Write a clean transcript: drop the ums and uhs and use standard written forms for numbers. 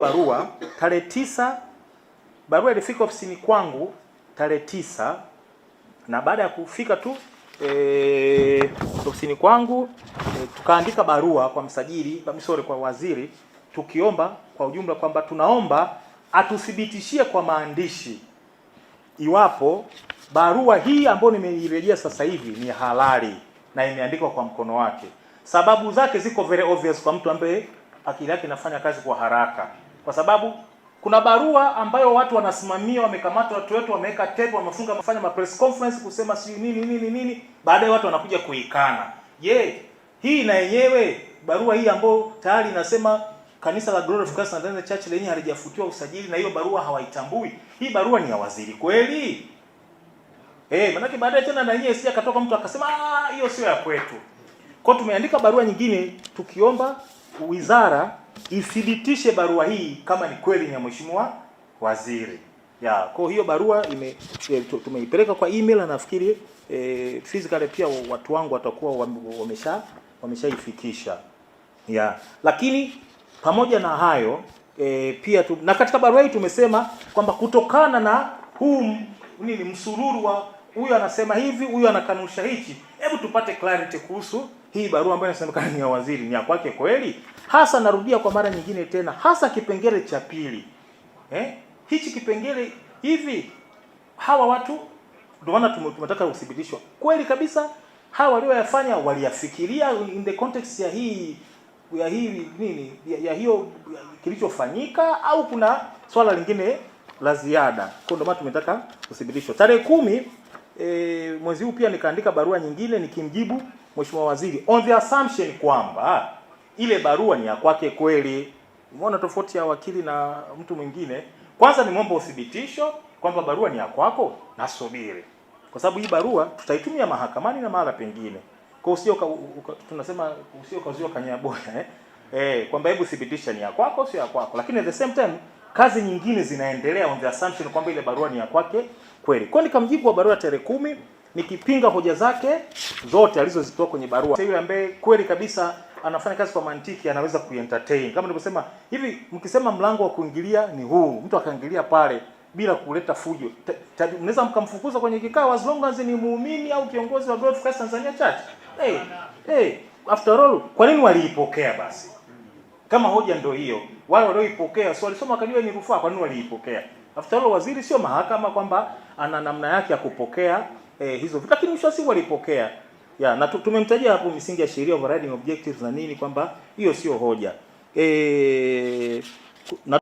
Barua tarehe 9, barua ilifika ofisini kwangu tarehe 9, na baada ya kufika tu ofisini kwangu tukaandika barua kwa msajili, kwa waziri, tukiomba kwa ujumla kwamba tunaomba atuthibitishie kwa maandishi iwapo barua hii ambayo nimeirejea sasa hivi ni halali na imeandikwa kwa mkono wake. Sababu zake ziko very obvious kwa mtu ambaye akili yake inafanya kazi kwa haraka, kwa sababu kuna barua ambayo watu wanasimamia, wamekamata watu wetu, wameweka tape, wamefunga, wamefanya press conference kusema si nini, baadaye watu wanakuja kuikana. Je, hii na yenyewe barua hii ambayo tayari inasema kanisa la Glory of Christ Tanzania Church lenyewe halijafutiwa usajili na hiyo barua hawaitambui, hii barua ni ya waziri kweli? Manake baadaye tena na yeye sija katoka mtu akasema hiyo sio ya kwetu. Kwa tumeandika barua nyingine tukiomba wizara ithibitishe barua hii kama ni kweli ni ya mheshimiwa waziri. Kwa hiyo barua tumeipeleka kwa email, na nafikiri physically pia watu wangu watakuwa wameshaifikisha. Lakini pamoja na hayo pia na katika barua hii tumesema kwamba kutokana na huu msururu wa huyu anasema hivi, huyu anakanusha hichi, hebu tupate clarity kuhusu hii barua ambayo inasemekana ni ya waziri, ni ya kwake kweli? Hasa narudia kwa mara nyingine tena, hasa kipengele cha pili. Hichi kipengele hivi, hawa watu ndio maana tumetaka uthibitishwa kweli kabisa hawa walioyafanya waliyafikiria in the context ya hiyo kilichofanyika, au kuna swala lingine la ziada. Kwa ndio maana tumetaka uthibitishwa. Tarehe 10 mwezi huu pia nikaandika barua nyingine nikimjibu mheshimiwa waziri on the assumption kwamba ile barua ni ya kwake kweli. Umeona tofauti ya wakili na mtu mwingine. Kwanza nimeomba uthibitisho kwamba barua ni ya kwako, nasubiri, kwa sababu hii barua tutaitumia mahakamani na mahala pengine. Kwa usio tunasema usio kaziwa kanyaboya kwamba hebu thibitisha ni ya kwako sio ya kwako, lakini at the same time kazi nyingine zinaendelea on the assumption kwamba ile barua ni ya kwake kweli. Kwa nikamjibu wa barua tarehe 10 nikipinga hoja zake zote alizozitoa kwenye barua. Yule ambaye kweli kabisa anafanya kazi kwa mantiki anaweza kuentertain. Kama nilivyosema hivi, mkisema mlango wa kuingilia ni huu, mtu akaingilia pale bila kuleta fujo, mnaweza mkamfukuza kwenye kikao as long as ni muumini au kiongozi wa Glory of Christ Tanzania Church. After all, kwa nini waliipokea basi? Kama hoja ndio hiyo, wale walioipokea sio walisoma kajua ni rufaa, kwa nini waliipokea? After all, waziri sio mahakama kwamba ana namna yake ya kupokea hizo vitu, lakini mwisho si walipokea. Na tumemtajia hapo misingi ya sheria, overriding objectives na nini, kwamba hiyo sio hoja.